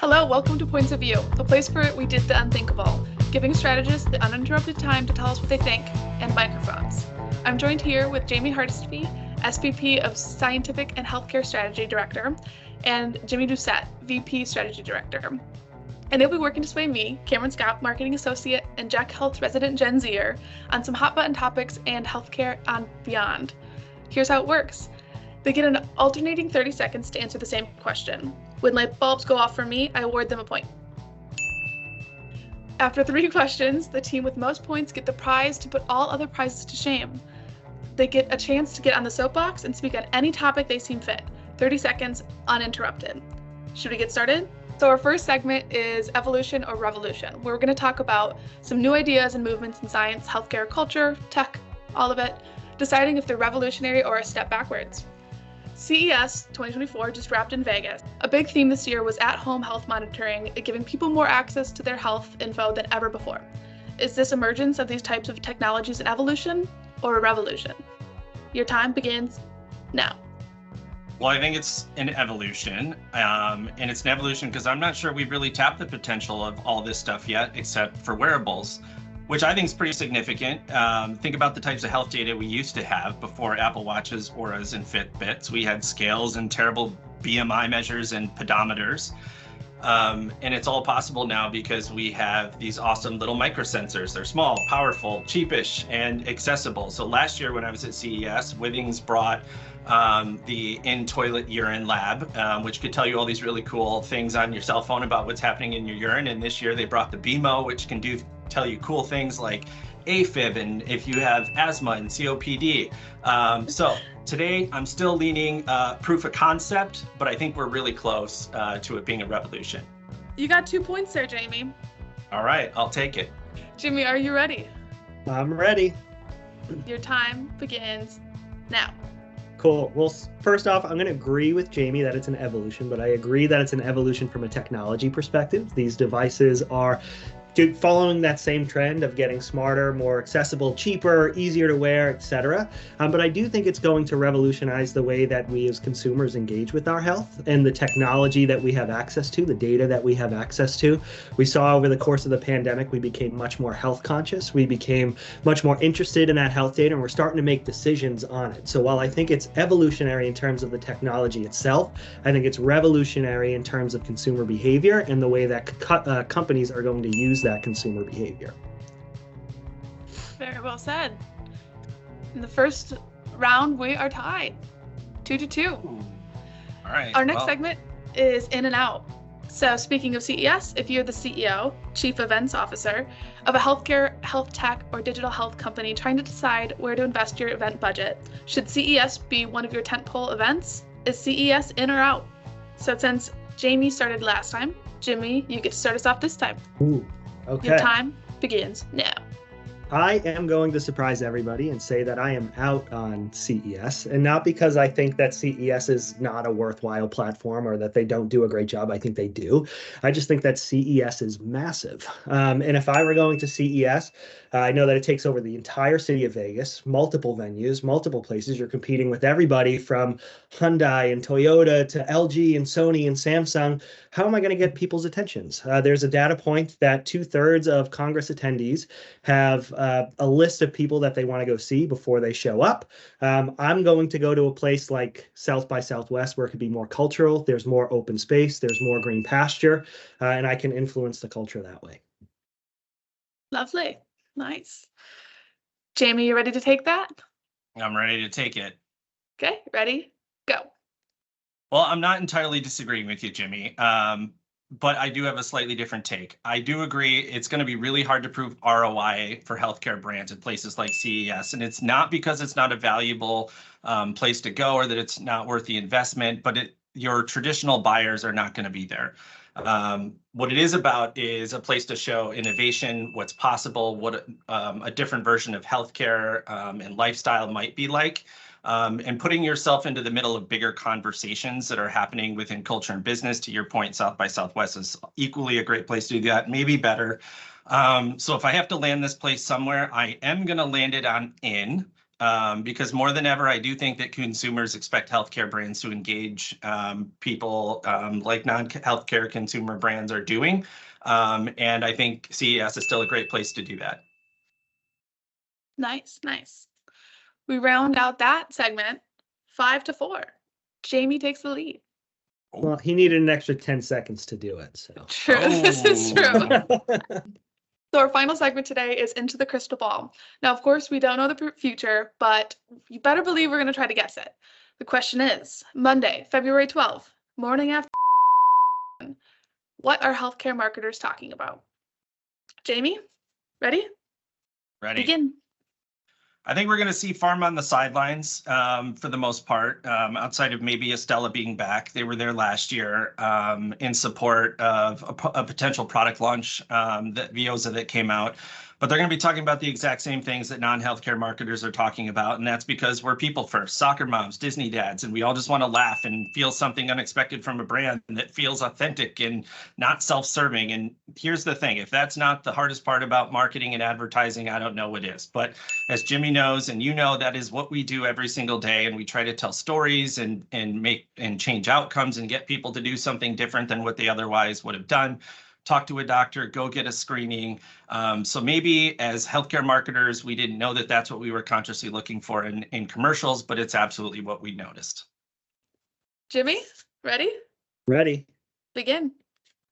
Hello, welcome to Points of View, a place where we did the unthinkable, giving strategists the uninterrupted time to tell us what they think, and microphones. I'm joined here with Jamie Hardesty, SVP of Scientific and Healthcare Strategy Director, and Jimmy Doucette, VP Strategy Director. And they'll be working to sway me, Cameron Scott, Marketing Associate, and Jack Health Resident Gen Zer on some hot button topics and healthcare and beyond. Here's how it works. They get an alternating 30 seconds to answer the same question. When light bulbs go off for me, I award them a point. After 3 questions, the team with most points get the prize to put all other prizes to shame. They get a chance to get on the soapbox and speak on any topic they seem fit. 30 seconds, uninterrupted. Should we get started? So our first segment is evolution or revolution, where we're going to talk about some new ideas and movements in science, healthcare, culture, tech, all of it, deciding if they're revolutionary or a step backwards. CES 2024 just wrapped in Vegas. A big theme this year was at-home health monitoring, giving people more access to their health info than ever before. Is this emergence of these types of technologies an evolution or a revolution? Your time begins now. Well, I think it's an evolution, and it's an evolution because I'm not sure we've really tapped the potential of all this stuff yet, except for wearables, which I think is pretty significant. Think about the types of health data we used to have before Apple Watches, Auras, and Fitbits. We had scales and terrible BMI measures and pedometers. And it's all possible now because we have these awesome little microsensors. They're small, powerful, cheapish, and accessible. So last year when I was at CES, Withings brought the in-toilet urine lab, which could tell you all these really cool things on your cell phone about what's happening in your urine. And this year they brought the BMO, which can tell you cool things like AFib and if you have asthma and COPD. So today I'm still leaning proof of concept, but I think we're really close to it being a revolution. You got 2 points there, Jamie. All right, I'll take it. Jimmy, are you ready? I'm ready. Your time begins now. Cool. Well, first off, I'm going to agree with Jamie that it's an evolution, but I agree that it's an evolution from a technology perspective. These devices are following that same trend of getting smarter, more accessible, cheaper, easier to wear, etc. But I do think it's going to revolutionize the way that we as consumers engage with our health and the technology that we have access to, the data that we have access to. We saw over the course of the pandemic, we became much more health conscious. We became much more interested in that health data, and we're starting to make decisions on it. So while I think it's evolutionary in terms of the technology itself, I think it's revolutionary in terms of consumer behavior and the way that companies are going to use that consumer behavior. Very well said. In the first round, we are tied 2-2. All right. Our next segment is in and out. So speaking of CES, if you're the CEO, Chief Events Officer of a healthcare, health tech, or digital health company trying to decide where to invest your event budget, should CES be one of your tentpole events? Is CES in or out? So since Jamie started last time, Jimmy, you get to start us off this time. Ooh. Okay. Your time begins now. I am going to surprise everybody and say that I am out on CES, and not because I think that CES is not a worthwhile platform or that they don't do a great job. I think they do. I just think that CES is massive. And if I were going to CES, I know that it takes over the entire city of Vegas, multiple venues, multiple places. You're competing with everybody from Hyundai and Toyota to LG and Sony and Samsung. How am I going to get people's attentions? There's a data point that 2/3 of Congress attendees have a list of people that they want to go see before they show up. I'm going to go to a place like South by Southwest where it could be more cultural. There's more open space. There's more green pasture, and I can influence the culture that way. Lovely. Nice. Jamie, you ready to take that? I'm ready to take it. Okay, ready? Go. Well, I'm not entirely disagreeing with you, Jimmy, but I do have a slightly different take. I do agree it's going to be really hard to prove ROI for healthcare brands at places like CES, and it's not because it's not a valuable place to go or that it's not worth the investment, but your traditional buyers are not going to be there. What it is about is a place to show innovation, what's possible, what a different version of healthcare and lifestyle might be like. And putting yourself into the middle of bigger conversations that are happening within culture and business. To your point, South by Southwest is equally a great place to do that, maybe better. So if I have to land this place somewhere, I am going to land it on in. because more than ever, I do think that consumers expect healthcare brands to engage people like non-healthcare consumer brands are doing. And I think CES is still a great place to do that. Nice, nice. We round out that segment 5-4. Jamie takes the lead. Well, he needed an extra 10 seconds to do it. So True. This is true. So our final segment today is Into the Crystal Ball. Now, of course, we don't know the future, but you better believe we're going to try to guess it. The question is, Monday, February 12th, morning after, what are healthcare marketers talking about? Jamie, ready? Ready. Begin. I think we're going to see pharma on the sidelines for the most part, outside of maybe Estella being back. They were there last year in support of a potential product launch, that Veoza that came out. But they're going to be talking about the exact same things that non-healthcare marketers are talking about. And that's because we're people first, soccer moms, Disney dads, and we all just want to laugh and feel something unexpected from a brand that feels authentic and not self-serving. And here's the thing, if that's not the hardest part about marketing and advertising, I don't know what is. But as Jimmy knows, and you know, that is what we do every single day. And we try to tell stories and make and change outcomes and get people to do something different than what they otherwise would have done. Talk to a doctor, go get a screening. So maybe as healthcare marketers, we didn't know that that's what we were consciously looking for in commercials, but it's absolutely what we noticed. Jimmy, ready? Ready. Begin.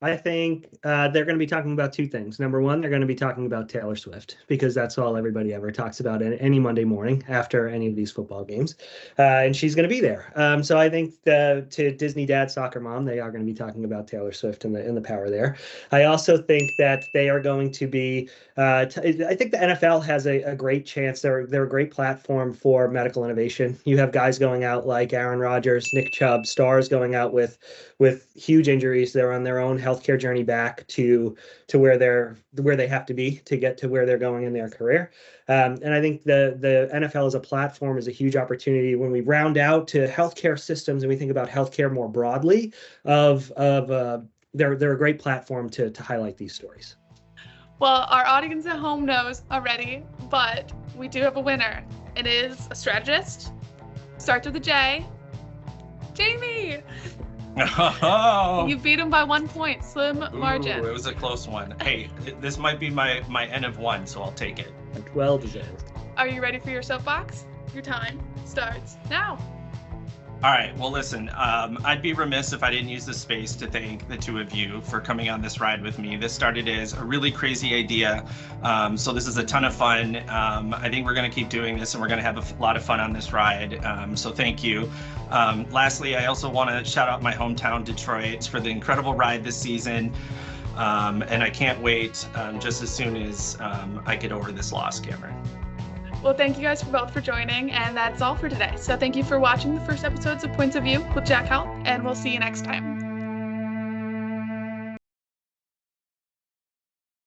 I think they're going to be talking about two things. Number one, they're going to be talking about Taylor Swift, because that's all everybody ever talks about any Monday morning after any of these football games. And she's going to be there. So I think to Disney dad, soccer mom, they are going to be talking about Taylor Swift and the power there. I also think that they are going to be, I think the NFL has a great chance. They're a great platform for medical innovation. You have guys going out like Aaron Rodgers, Nick Chubb, stars going out with huge injuries. They're on their own healthcare journey back to where they have to be to get to where they're going in their career. And I think the NFL as a platform is a huge opportunity when we round out to healthcare systems and we think about healthcare more broadly. They're a great platform to highlight these stories. Well, our audience at home knows already, but we do have a winner. It is a strategist. Starts with a J. Jamie. Oh. You beat him by 1 point, slim margin. It was a close one. Hey, this might be my N of 1, so I'll take it. Well deserved. Are you ready for your soapbox? Your time starts now. All right. Well, listen, I'd be remiss if I didn't use this space to thank the two of you for coming on this ride with me. This started as a really crazy idea. So this is a ton of fun. I think we're going to keep doing this and we're going to have a lot of fun on this ride. So thank you. Lastly, I also want to shout out my hometown, Detroit, for the incredible ride this season. And I can't wait just as soon as I get over this loss, Cameron. Well, thank you guys both for joining, and that's all for today. So thank you for watching the first episodes of Points of View with Jack Help, and we'll see you next time.